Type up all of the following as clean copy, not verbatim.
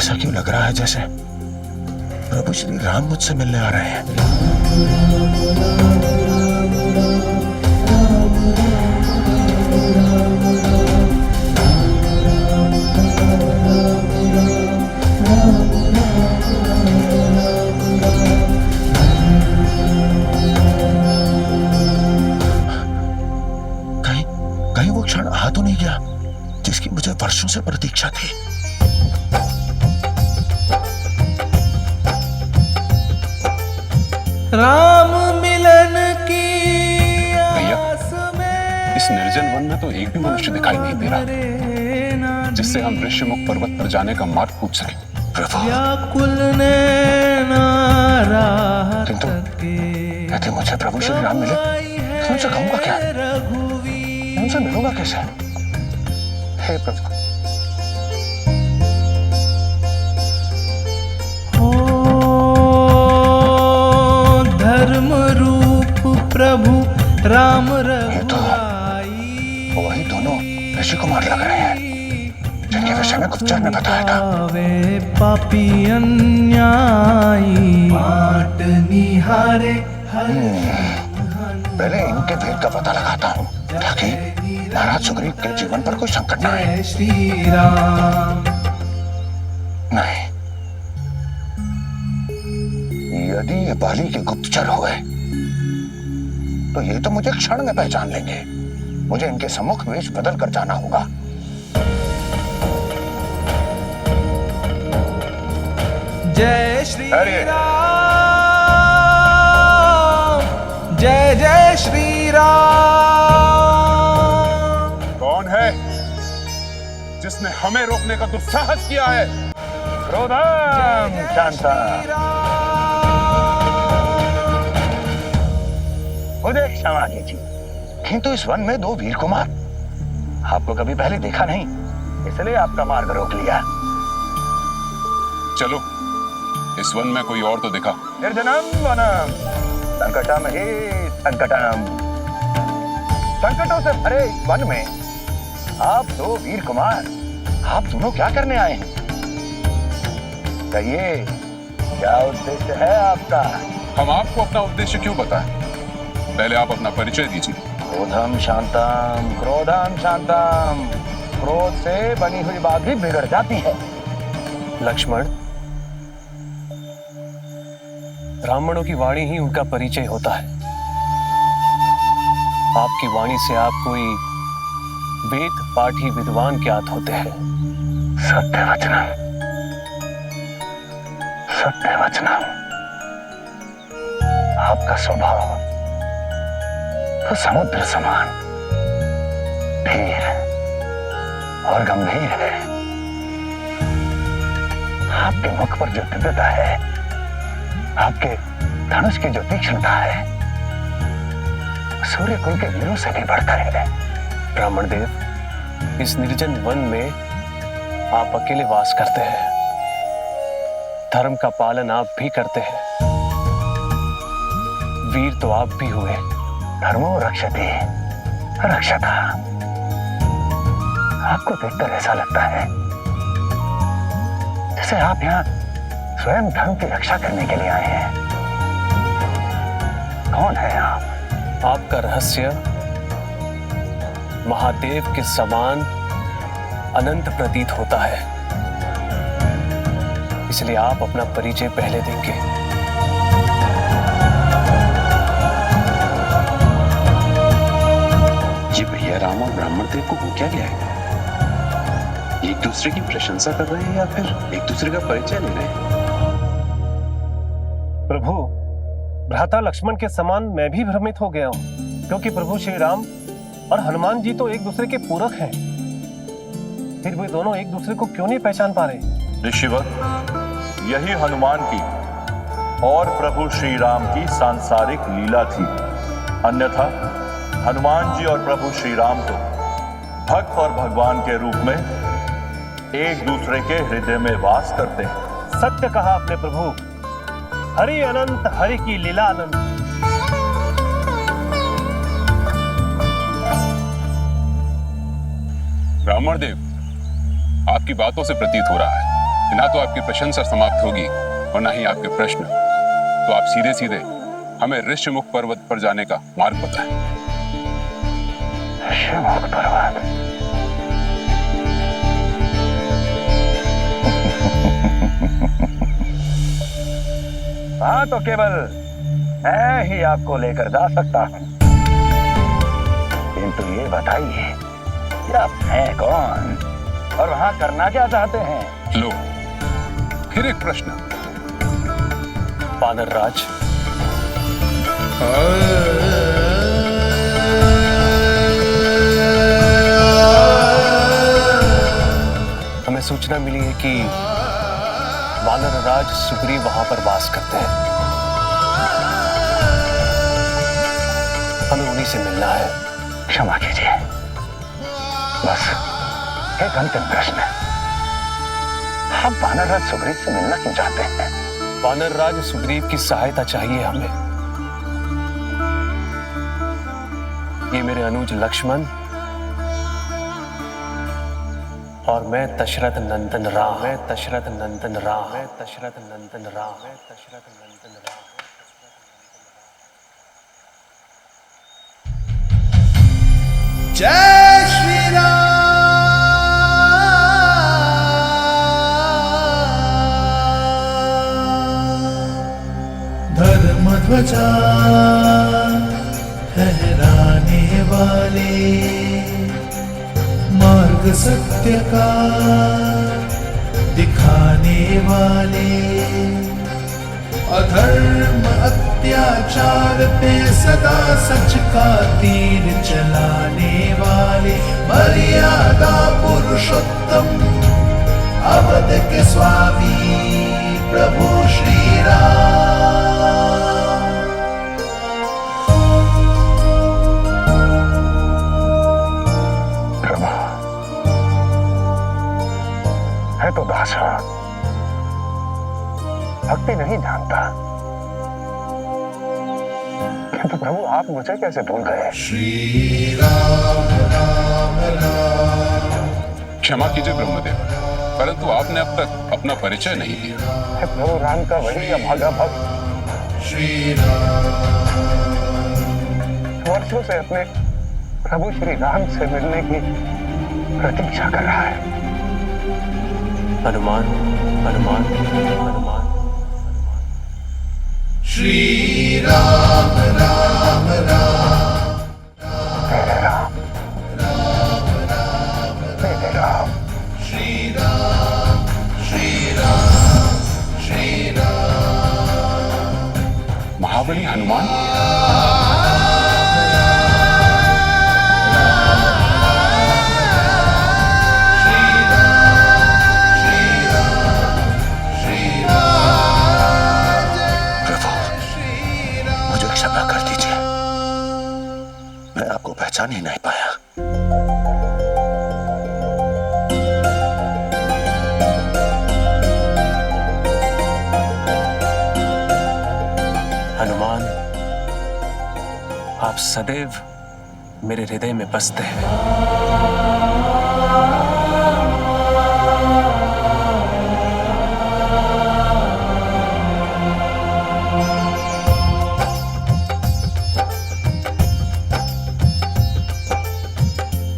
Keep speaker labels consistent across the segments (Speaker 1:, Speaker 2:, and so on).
Speaker 1: ऐसा क्यों लग रहा है जैसे प्रभु श्री राम मुझसे मिलने आ रहे हैं? कहीं वो क्षण आ तो नहीं गया जिसकी मुझे वर्षों से प्रतीक्षा थी।
Speaker 2: राम मिलन की आस में
Speaker 3: इस निर्जन वन में तो एक भी मनुष्य दिखाई नहीं दे रहा जिससे हम ऋषिमुख पर्वत पर जाने का मार्ग पूछ सके।
Speaker 1: प्रभु,
Speaker 2: व्याकुल ने
Speaker 1: किंतु यदि मुझे प्रभु श्री राम मिले तो उनसे कहूंगा क्या? उनसे मिलूंगा कैसे? हे प्रभु,
Speaker 2: धर्म रूप प्रभु राम
Speaker 1: ये तो वही दोनों ऋषि कुमार लग रहे हैं जिनके विषय में गुप्तचर ने बताया था।
Speaker 2: वे पापी अन्यायी बाट निहारे
Speaker 1: पहले इनके भेद का पता लगाता हूँ ताकि महाराज सुग्रीव के जीवन पर कोई संकट न आए।
Speaker 2: श्री राम।
Speaker 1: नहीं, यदि ये बाली के गुप्तचर हुए तो ये तो मुझे क्षण में पहचान लेंगे। मुझे इनके सम्मुख वेश बदल कर जाना होगा।
Speaker 2: जय श्री
Speaker 1: अरे।
Speaker 2: राम, जय जय श्री राम।
Speaker 3: कौन है जिसने हमें रोकने का दुस्साहस किया है?
Speaker 1: क्रोधम शांता, मुझे क्षमा कीजिए, किंतु इस वन में दो वीर कुमार आपको कभी पहले देखा नहीं, इसलिए आपका मार्ग रोक लिया।
Speaker 3: चलो, इस वन में कोई और तो दिखा।
Speaker 1: निर्जनम वनम संकटम ही संकटम। संकटों से भरे इस वन में आप दो वीर कुमार, आप दोनों क्या करने आए हैं? कहिए, क्या उद्देश्य है आपका?
Speaker 3: हम आपको अपना उद्देश्य क्यों बताएं? पहले आप अपना परिचय दीजिए।
Speaker 1: क्रोधम शांतम, क्रोधम शांतम। क्रोध से बनी हुई बात भी बिगड़ जाती है।
Speaker 4: लक्ष्मण, ब्राह्मणों की वाणी ही उनका परिचय होता है। आपकी वाणी से आप कोई वेद पाठी विद्वान ज्ञात होते हैं।
Speaker 1: सत्य वचनम, सत्य वचनम। आपका स्वभाव तो समुद्र समान धीर और गंभीर है। आपके मुख पर जो दिव्यता है, आपके धनुष की जो तीक्ष्णता है, सूर्य कुल के वीरों से भी बढ़कर है।
Speaker 4: ब्राह्मण देव, इस निर्जन वन में आप अकेले वास करते हैं। धर्म का पालन आप भी करते हैं। वीर तो आप भी हुए।
Speaker 1: धर्मो रक्षति रक्षता। आपको देखकर ऐसा लगता है जैसे आप यहाँ स्वयं धर्म की रक्षा करने के लिए आए हैं। कौन है आप?
Speaker 4: आपका रहस्य महादेव के समान अनंत प्रतीत होता है, इसलिए आप अपना परिचय पहले देंगे।
Speaker 5: ये भैया राम और ब्राह्मण देव को हो क्या गया है? एक दूसरे की प्रशंसा कर रहे हैं या फिर एक दूसरे का परिचय ले रहे हैं?
Speaker 6: प्रभु, भ्राता लक्ष्मण के समान मैं भी भ्रमित हो गया हूँ, क्योंकि प्रभु श्री राम और हनुमान जी तो एक दूसरे के पूरक हैं। फिर वे दोनों एक दूसरे को क्यों नहीं पहचान पा रहे?
Speaker 7: ऋषिवर, यही हनुमान की और प्रभु श्री राम की सांसारिक लीला थी। अन्यथा हनुमान जी और प्रभु श्री राम तो भक्त और भगवान के रूप में एक दूसरे के हृदय में वास करते हैं।
Speaker 6: सत्य कहा आपने प्रभु। हरि अनंत, हरि की लीला अनंत।
Speaker 3: ब्राह्मण देव, आपकी बातों से प्रतीत हो रहा है कि ना तो आपकी प्रशंसा समाप्त होगी और ना ही आपके प्रश्न। तो आप सीधे सीधे हमें ऋष्यमुख पर्वत पर जाने का मार्ग बताएं।
Speaker 1: ऋष्यमुख पर्वत? हाँ, तो केवल मैं ही आपको लेकर जा सकता हूं। किंतु ये बताइए कि आप हैं कौन और वहां करना क्या चाहते हैं?
Speaker 3: लो, फिर एक प्रश्न।
Speaker 4: वानर राज, हमें सूचना मिली है कि वानर राज सुग्रीव वहां पर वास करते हैं। हमें उन्हीं से मिलना है।
Speaker 1: क्षमा कीजिए, बस एक अंतिम प्रश्न है। आप वानरराज सुग्रीव से मिलना क्यों चाहते हैं?
Speaker 4: वानर राज सुग्रीव की सहायता चाहिए हमें। ये मेरे अनुज लक्ष्मण और मैं दशरथ नंदन राम, मैं दशरथ नंदन राम, मैं दशरथ नंदन राम, मैं दशरथ नंदन राम।
Speaker 2: जय श्री राम। धर्म ध्वजा फहराने वाले, मार्ग सत्य का दिखाने वाले, अधर्म अत्याचार पे सदा सच का तीर चलाने वाले, मर्यादा पुरुषोत्तम अवध के स्वामी प्रभु श्री राम।
Speaker 1: प्रभु है तो दासा, भक्ति नहीं जानता, किंतु प्रभु आप मुझे कैसे भूल गए?
Speaker 2: श्री राम राम राम।
Speaker 3: क्षमा कीजिए ब्रह्मदेव, परंतु आपने अब तक अपना परिचय नहीं दिया।
Speaker 1: है प्रभु राम का वही अभागा भक्त,
Speaker 2: श्री राम।
Speaker 1: वर्षों से अपने प्रभु श्री राम से मिलने की प्रतीक्षा कर रहा है।
Speaker 4: हनुमान, हनुमान, हनुमान।
Speaker 2: श्री राम राम राम।
Speaker 1: मेरे राम, मेरे राम।
Speaker 2: श्री राम, श्री राम, श्री राम।
Speaker 3: महाबली हनुमान,
Speaker 1: क्षमा कर दीजिए, मैं आपको पहचान ही नहीं पाया।
Speaker 4: हनुमान, आप सदैव मेरे हृदय में बसते हैं।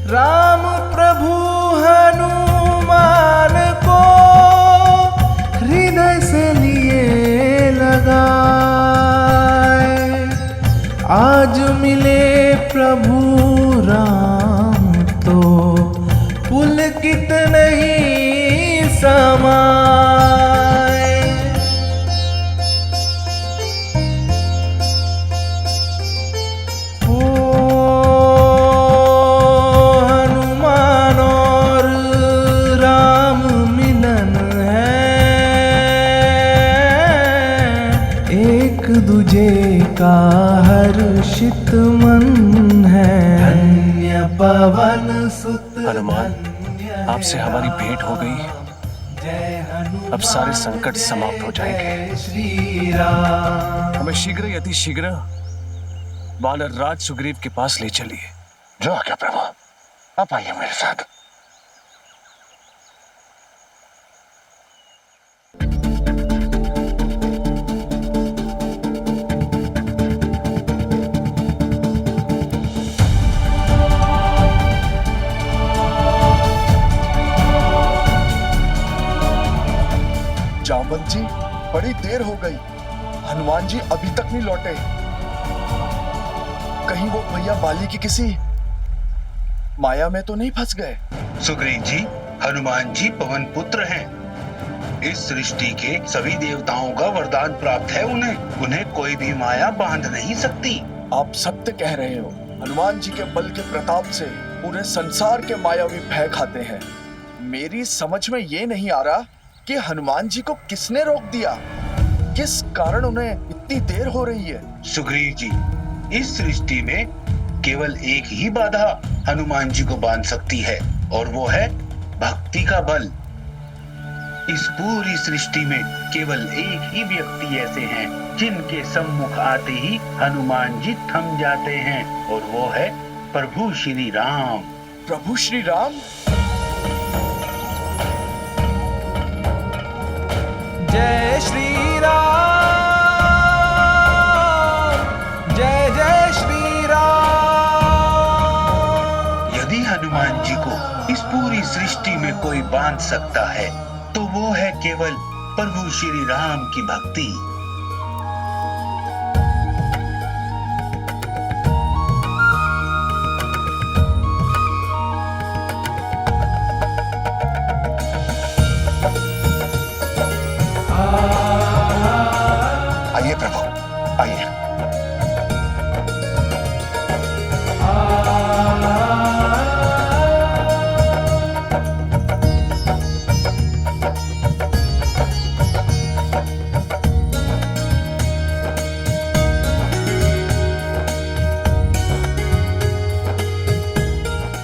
Speaker 2: राम प्रभु हनुमान को हृदय से लिए लगाए, आज मिले प्रभु राम तो पुलकित नहीं समाए। दूजे का हर्षित मन है, धन्य पवन सुत।
Speaker 4: हनुमान, आपसे हमारी भेंट हो गई, अब सारे संकट समाप्त हो जाएंगे।
Speaker 2: श्री राम।
Speaker 4: हमें शीघ्र ही अति शीघ्र वानर राज सुग्रीव के पास ले चलिए।
Speaker 1: जो आ गया प्रभु, आप आइए मेरे साथ।
Speaker 8: बंत जी, बड़ी देर हो गई, हनुमान जी अभी तक नहीं लौटे। कहीं वो भैया बाली की किसी माया में तो नहीं फंस गए?
Speaker 9: सुग्रीव जी, हनुमान जी पवन पुत्र हैं। इस सृष्टि के सभी देवताओं का वरदान प्राप्त है उन्हें कोई भी माया बांध नहीं सकती।
Speaker 8: आप सत्य कह रहे हो। हनुमान जी के बल के प्रताप से पूरे संसार के मायावी भय खाते हैं। मेरी समझ में ये नहीं आ रहा कि हनुमान जी को किसने रोक दिया, किस कारण उन्हें इतनी देर हो रही है।
Speaker 9: सुग्रीव जी, इस सृष्टि में केवल एक ही बाधा हनुमान जी को बांध सकती है, और वो है भक्ति का बल। इस पूरी सृष्टि में केवल एक ही व्यक्ति ऐसे हैं जिनके सम्मुख आते ही हनुमान जी थम जाते हैं, और वो है प्रभु श्री राम।
Speaker 8: प्रभु श्री राम?
Speaker 2: जय श्री राम, जय जय श्री राम।
Speaker 9: यदि हनुमान जी को इस पूरी सृष्टि में कोई बांध सकता है तो वो है केवल प्रभु श्री राम की भक्ति।
Speaker 1: आइए प्रभु, आइए।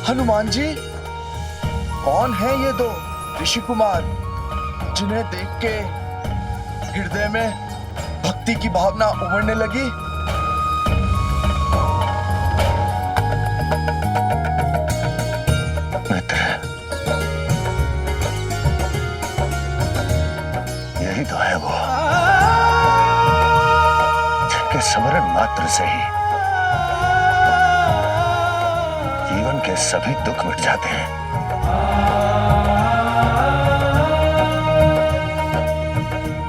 Speaker 8: हनुमान जी, कौन है ये दो ऋषि कुमार जिन्हें देख के हृदय में भक्ति की भावना उमड़ने लगी?
Speaker 1: मित्र, यही तो है वो जिनके स्मरण मात्र से ही जीवन के सभी दुख मिट जाते हैं।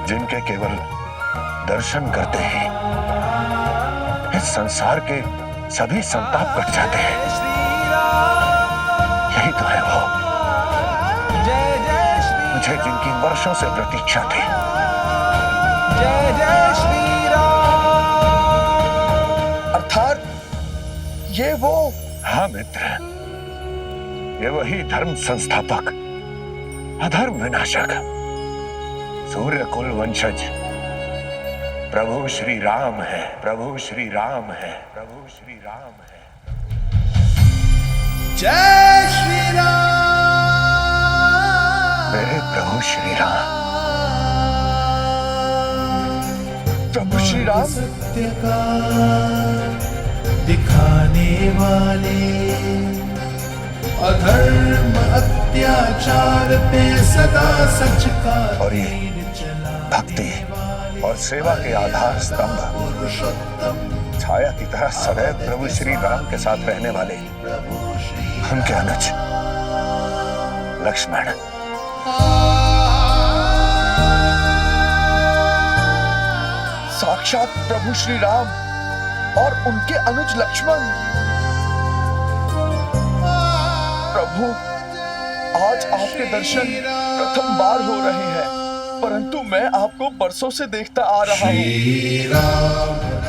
Speaker 1: जिनके केवल दर्शन करते ही इस संसार के सभी संताप कट जाते हैं। यही तो है वो मुझे जिनकी वर्षों से प्रतीक्षा थी।
Speaker 2: जय जय श्री राम।
Speaker 8: अर्थात ये वो?
Speaker 1: हाँ मित्र, ये वही धर्म संस्थापक, अधर्म विनाशक, सूर्य कुल वंशज प्रभु श्री राम है। प्रभु श्री राम है। प्रभु श्री राम है।
Speaker 2: जय श्री राम।
Speaker 1: मेरे प्रभु श्री राम।
Speaker 8: प्रभु श्री राम
Speaker 2: सत्य का दिखाने वाले, अधर्म अत्याचार पे सदा सच का
Speaker 1: और ये भक्ति और सेवा के आधार स्तंभ, छाया की तरह सदैव प्रभु श्री राम के साथ रहने वाले उनके अनुज लक्ष्मण।
Speaker 8: साक्षात प्रभु श्री राम और उनके अनुज लक्ष्मण। प्रभु, आज आपके दर्शन प्रथम बार हो रहे हैं, परंतु मैं आपको बरसों से देखता आ रहा हूँ।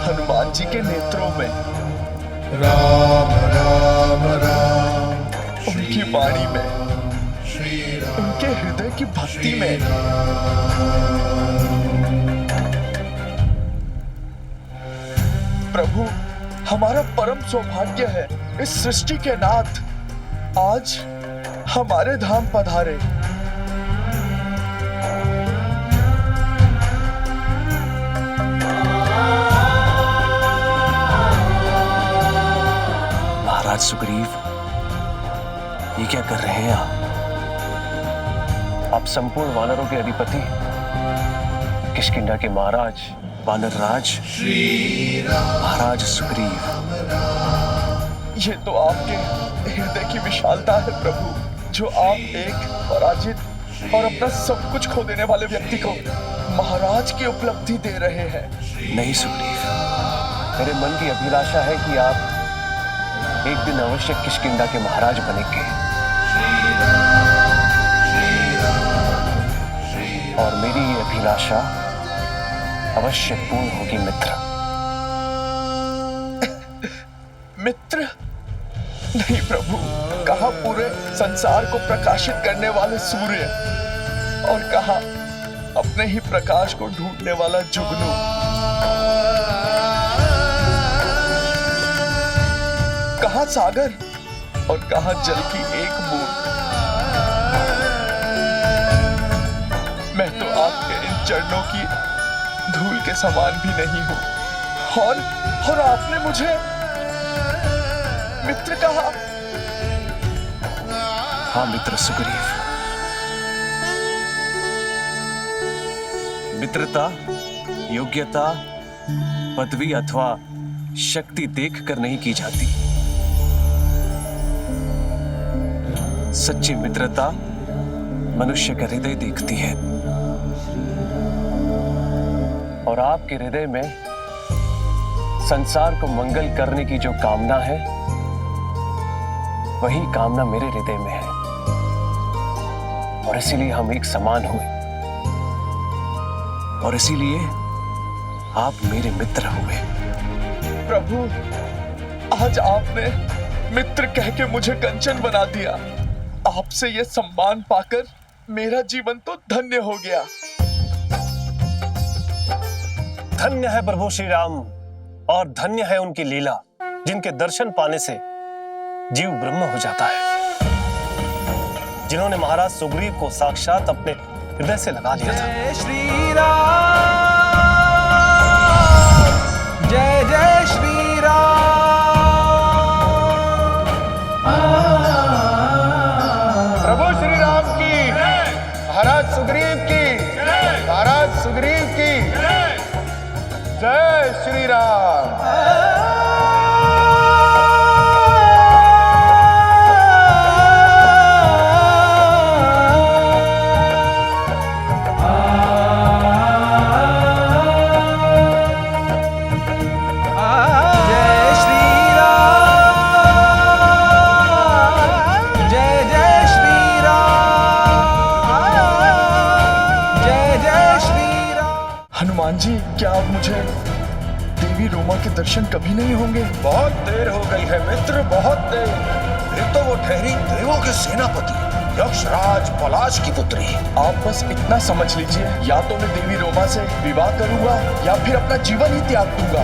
Speaker 8: हनुमान जी के नेत्रों में,
Speaker 2: राम राम राम,
Speaker 8: उनकी वाणी में, उनके हृदय की भक्ति में। प्रभु, हमारा परम सौभाग्य है इस सृष्टि के नाथ आज हमारे धाम पधारे।
Speaker 4: महाराज सुग्रीव, ये क्या कर रहे हैं आप संपूर्ण वानरों के अधिपति, किष्किंधा के महाराज, वानर राज महाराज सुग्रीव।
Speaker 8: ये तो आपके हृदय की विशालता है प्रभु, जो आप एक पराजित और अपना सब कुछ खो देने वाले व्यक्ति को महाराज की उपलब्धि दे रहे हैं।
Speaker 4: नहीं सुग्रीव, मेरे मन की अभिलाषा है कि आप एक दिन अवश्य किष्किंधा के महाराज बनेंगे, और मेरी ये अभिलाषा अवश्य पूर्ण होगी मित्र।
Speaker 8: मित्र? नहीं प्रभु, कहा पूरे संसार को प्रकाशित करने वाले सूर्य, और कहा अपने ही प्रकाश को ढूंढने वाला जुगनू। कहा सागर, और कहा जल की एक बूंद। मैं तो आपके इन चरणों की धूल के समान भी नहीं हूं, और आपने मुझे मित्र कहा।
Speaker 4: हाँ मित्र सुग्रीव, मित्रता योग्यता, पदवी अथवा शक्ति देखकर नहीं की जाती। सच्ची मित्रता मनुष्य का हृदय देखती है, और आपके हृदय में संसार को मंगल करने की जो कामना है, वही कामना मेरे हृदय में है, और इसीलिए हम एक समान हुए, और इसीलिए आप मेरे मित्र हुए।
Speaker 8: प्रभु, आज आपने मित्र कह के मुझे कंचन बना दिया। आपसे यह सम्मान पाकर मेरा जीवन तो धन्य हो गया।
Speaker 6: धन्य है प्रभु श्री राम, और धन्य है उनकी लीला, जिनके दर्शन पाने से जीव ब्रह्म हो जाता है, जिन्होंने महाराज सुग्रीव को साक्षात अपने हृदय से लगा लिया था।
Speaker 2: जय श्री राम, जय जय श्री राम।
Speaker 1: प्रभु श्री राम की, महाराज सुग्रीव की, महाराज सुग्रीव की जय श्री राम।
Speaker 8: हनुमान जी, क्या आप मुझे देवी रोमा के दर्शन कभी नहीं होंगे?
Speaker 10: बहुत देर हो गई है मित्र, बहुत देर। फिर तो वो ठहरी देवों के सेनापति यक्षराज पलाश की पुत्री।
Speaker 8: आप बस इतना समझ लीजिए, या तो मैं देवी रोमा से विवाह करूंगा या फिर अपना जीवन ही त्याग दूंगा।